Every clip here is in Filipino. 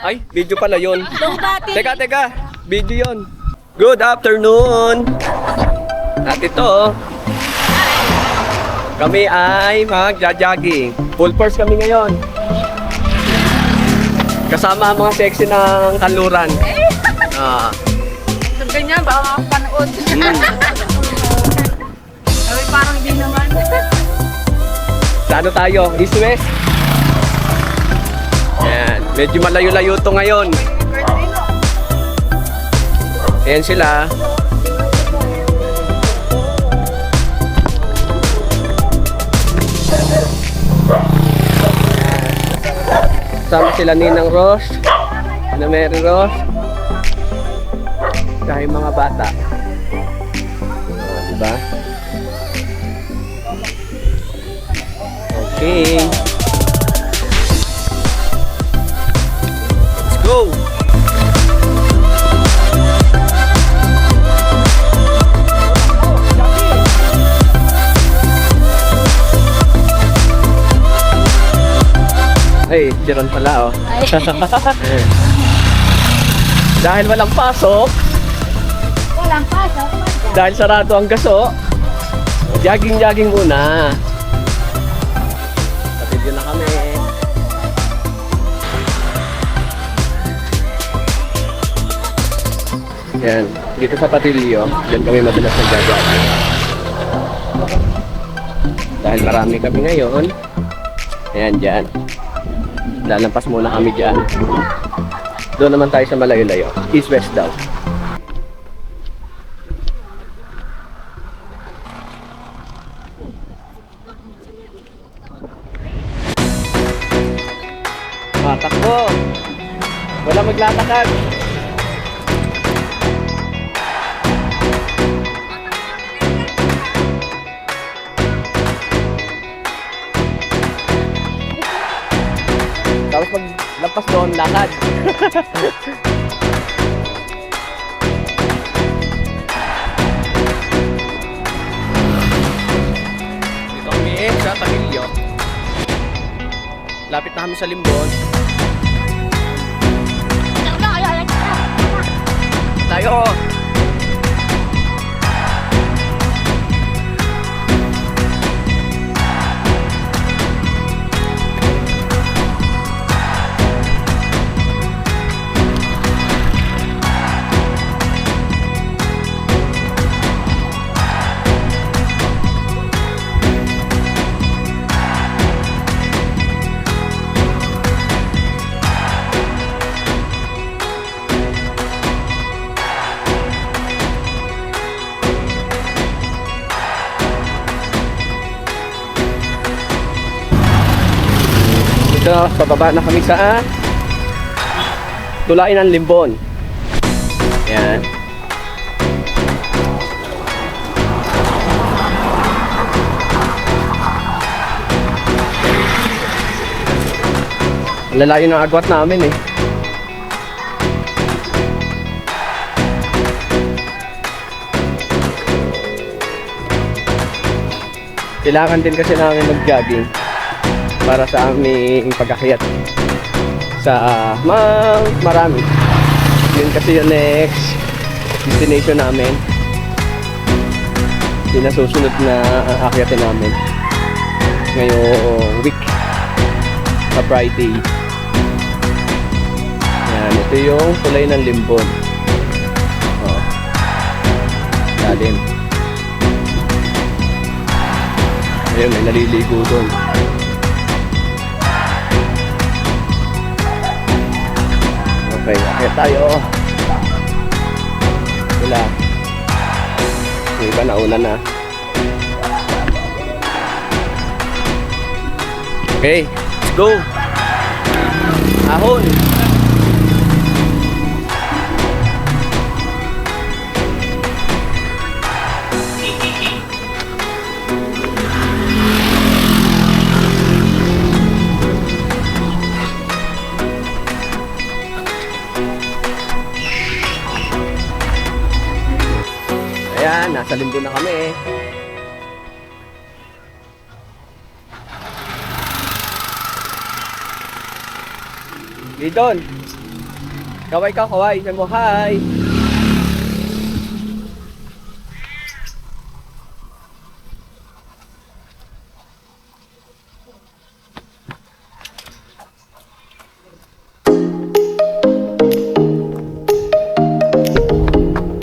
Ay, video pala yun. Teka. Video yun. Good afternoon. At ito, kami ay magja-jogging. Full force kami ngayon. Kasama ang mga sexy ng kanluran. Ganyan, baka makapanood. Sabi parang hindi naman. Sa ano tayo? East West? Ayan. Medyo malayo-layo to ngayon. Ayan sila. Sama sila Ninang Ross, na Mary Ross, kahit mga bata. Diba? Okay. Let's go! Ay, Jeron pala oh. Dahil walang pasok, dahil sarado ang gaso, jogging muna. Video na kami. Yan, dito sa Patilio, dyan kami madalas nag-jogging. Dahil marami kami ngayon. Ayan, dyan. Lalampas muna kami dyan. Doon naman tayo sa malayo-layo. East-west daw. Takbo! Wala maglalakad. Tapos maglampas doon, lakad. Dito kami sa Patilio. Lapit na kami sa Limbon. Tayo! So, pababa na kami sa Tulain ng Limbon. Ayan. Lalayo ng agwat namin eh. Kailangan din kasi namin mag-jogging para sa aming pag-akyat sa Mount Marami. Yun kasi yung next destination namin. Yun na susunod na akyatin namin ngayong week sa Friday. Yan, ito yung Tulay ng Limbon. Oh, lalim. Ayun, may naliligo doon. Okay, akyat tayo. Wala. Yung iba nauna na. Okay, let's go. Ahon. Ayan, nasa Limbon na kami. Didon. Kaway ka, kaway. Sabi mo, hi.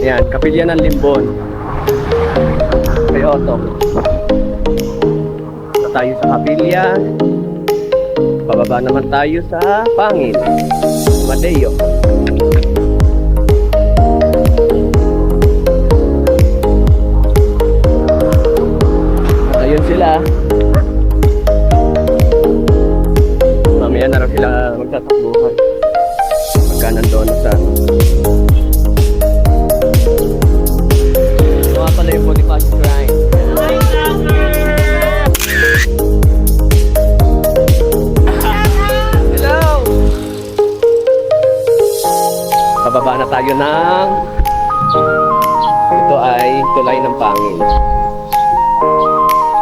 Yan, kapilya ng Limbon. Kay Otto. Punta tayo sa kapilya. Pababa naman tayo sa Pangil. Mateo. At ayun sila. Mamaya na rin sila magtatakbuhan. Pagka nandoon sa mga pala yung Boniface Shrine. Hello! Pababa na tayo ng ito ay tulay ng Pangil.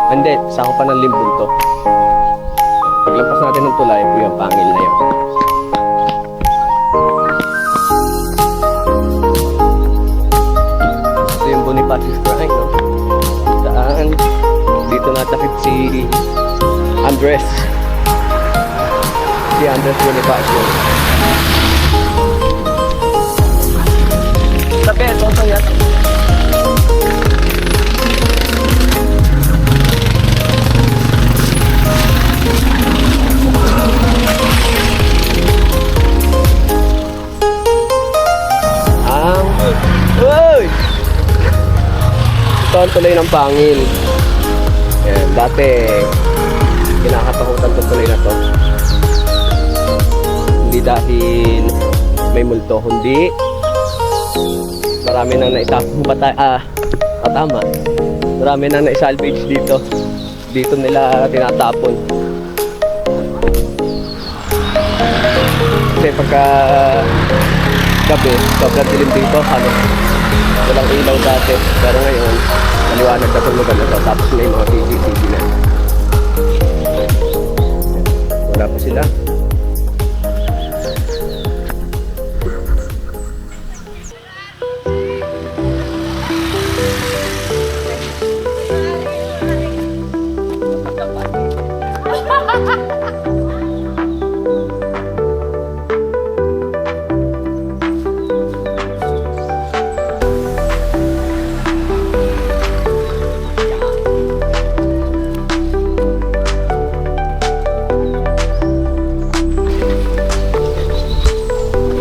Hindi, sako pa ng Limbon to. Paglampas natin ng tulay, ito yung Pangil na yun. Ito yung Boniface Shrine, no? Saan dito natakip si Andres. Si Andres Bonifacio. Sabi, ito yan. Uy! Ito ang tuloy ng Pangil. Yan, dati kinakatakutan itong tuloy na to. Hindi dahil may multo, hindi marami nang naitapong tama. Marami nang naisalvage dito. Dito nila tinatapon. Kasi pagka gabi, sobrang dilim dito, walang ilaw dati. Pero ngayon, maliwanag na tulugan na to. Tapos may mga CCTV na. Wala pa sila.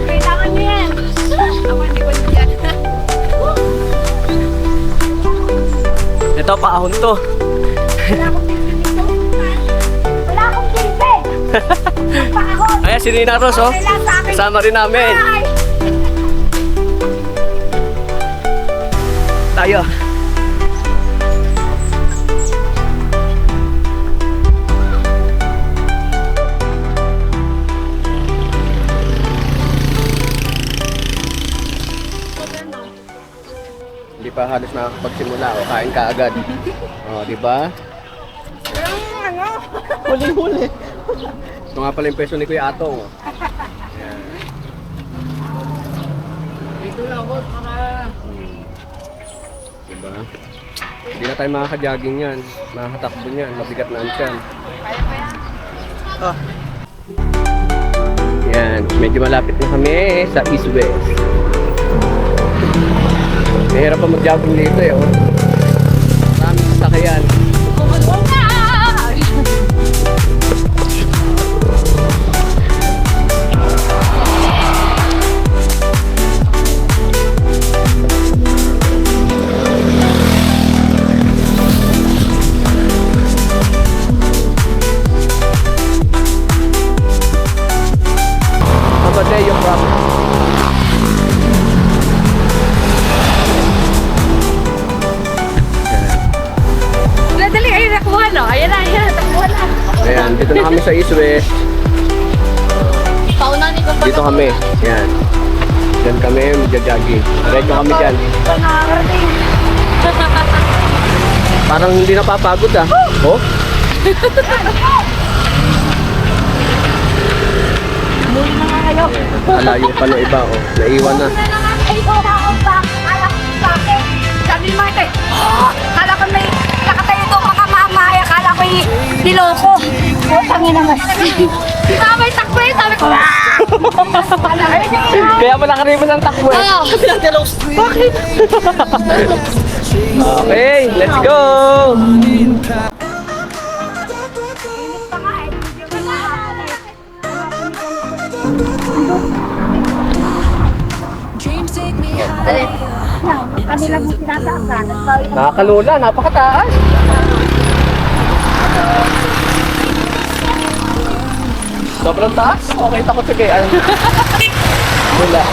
Kailangan niyo yan. Ako hindi ko yan. Ito, paahon to. Wala akong silbi dito. Wala akong silbi. Paahon. Ayan, si Nina Ros, oh. Okay lang sa akin. Kasama rin namin. Bye. Tayo. Hindi pa halos nakakapagsimula, o kain ka agad. O, di ba? Huli-huli. Ito nga pala yung peso ni Kuya Atong. Oh. Ayan. Dito lang ako para... Diba? Hindi na tayo makaka-jogging yan. Makakatakbo yan. Mabigat na ang tiyan. Kaya pa yan. Ah. Yan. Medyo malapit na kami sa East West. Mahirap pa mag-jogging dito eh. Oh. Maraming sasakyan. Kumalawang na! Amadeo Province. Dali, ayun, nakuha na. Ayan na, nakuha na. Ayan, dito na kami sa East West. Pauna ni ko pa. Dito kami. Yan. Diyan kami mag-jogging. Diretso kami dyan. Nakakarating. Parang hindi napapagod ah. Oh? Tuloy na nga kayo. Alayo pa ng iba, oh. Naiwan na. Ay, wala akong back. Kala ko sa akin. Sabi ni Marta, kala ko may nakatayo itong mga mamaya. Kala ko niloko. Tangin naman. May takbo eh. Sabi ko, Kaya mo nakariban ng takbo eh. Oo. Bakit? Okay, let's go! Kami lang yung tinatakan. Nakakalula, napakataas. Sobrang taas? Okay, takot sige. Wala.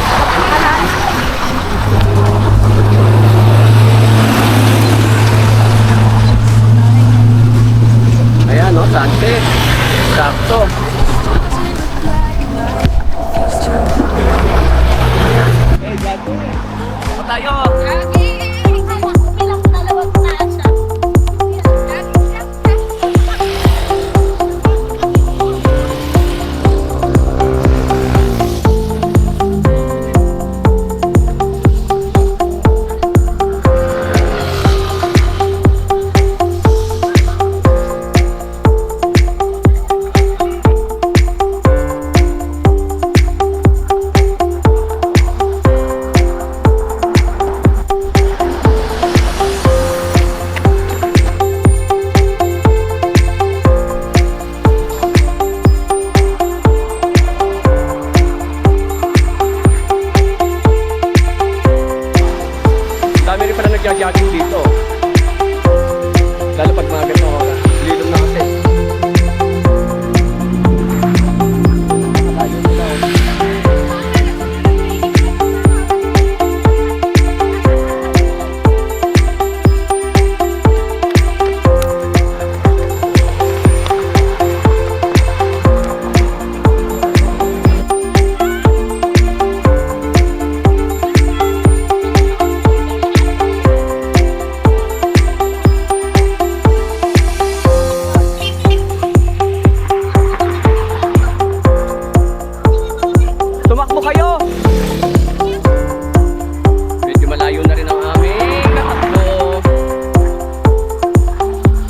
Ayan, no, sunset. Sakto. Okay, gago. Ako tayo. Dami rin pala nag-jogging dito. Lalo pag mga ganito oras. Lilom na kasi. Malayo nila. Tumakbo kayo! Medyo malayo na rin ang aming natakbo.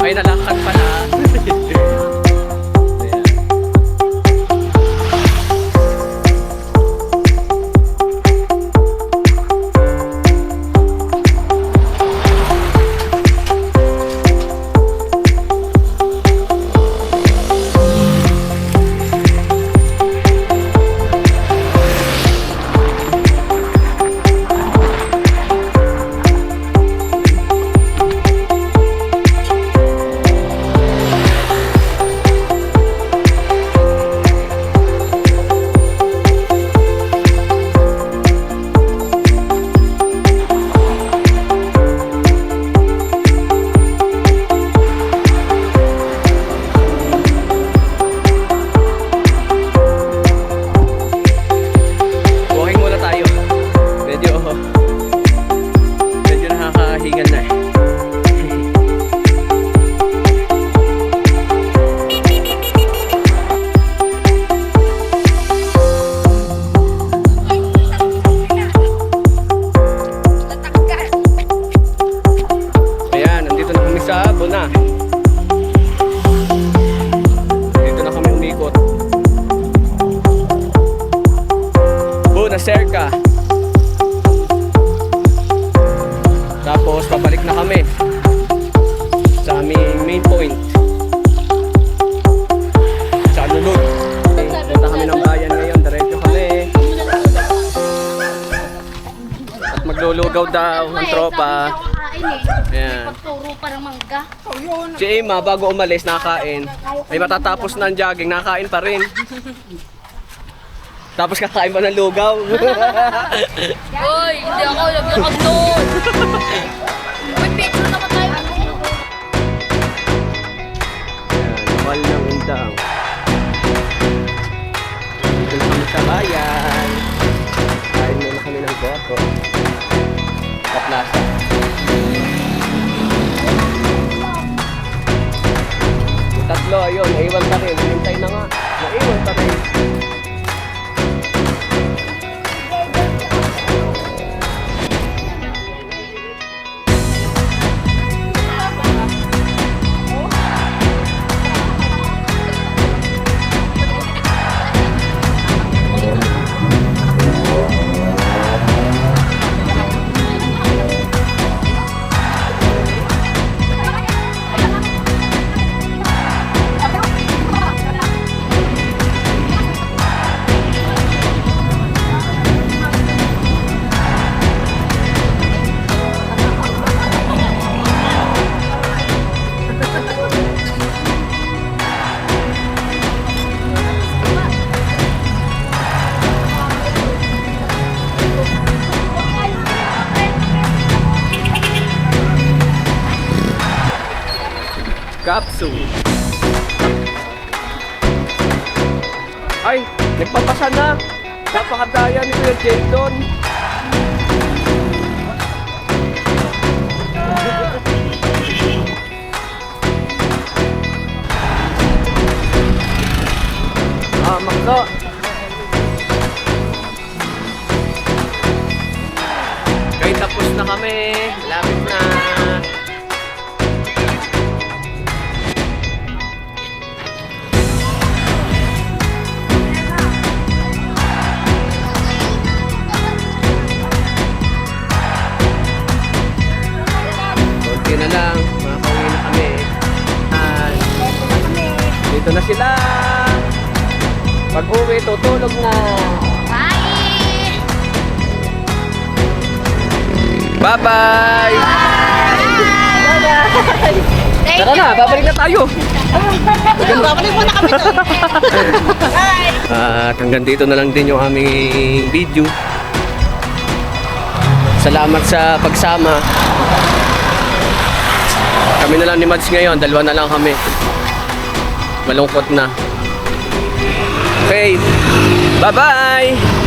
Ay, nalakad pala. Ayan. Walking muna tayo. Medyo nakakahingan na eh. Ayan, nandito na kami sa Buna. Dito na kami umikot. Buna Cerca. Tapos pabalik na kami sa aming main point. Sa Lulod. Okay, punta kami ng bayan ngayon. Diretso kami. At maglulugaw daw ang tropa. Ayan. Pagturo pa ng mangga. Si Emma, bago umalis, nakain. Ay matatapos na ang jogging, nakain pa rin. Tapos kakain pa ng lugaw. Hoy, hindi ako naglakad doon. May picture naman tayo. Ayan, mahal ng undang. Dito na kami sa bayan. Kain muna kami ng goto. Sa plaza. Yung tatlo, ayun, naiwan pa rin. Hinintay na nga. Naiwan pa rin. Capsule. Ay, nagpapasa na. Napakadaya ni Kuya Jayton. Makso. Okay, tapos na kami. Lapit na. Konti na lang. Makakauwi na kami. Ay, dito na sila. Pag uwi, tutulog na. Bye! Bye-bye! Thank Tara na, babalik na tayo. Babalik muna kami doon. Bye! At hanggang dito na lang din yung aming video. Salamat sa pagsama. Kami na lang ni Mads ngayon, dalawa na lang kami. Malungkot na. Okay, bye-bye!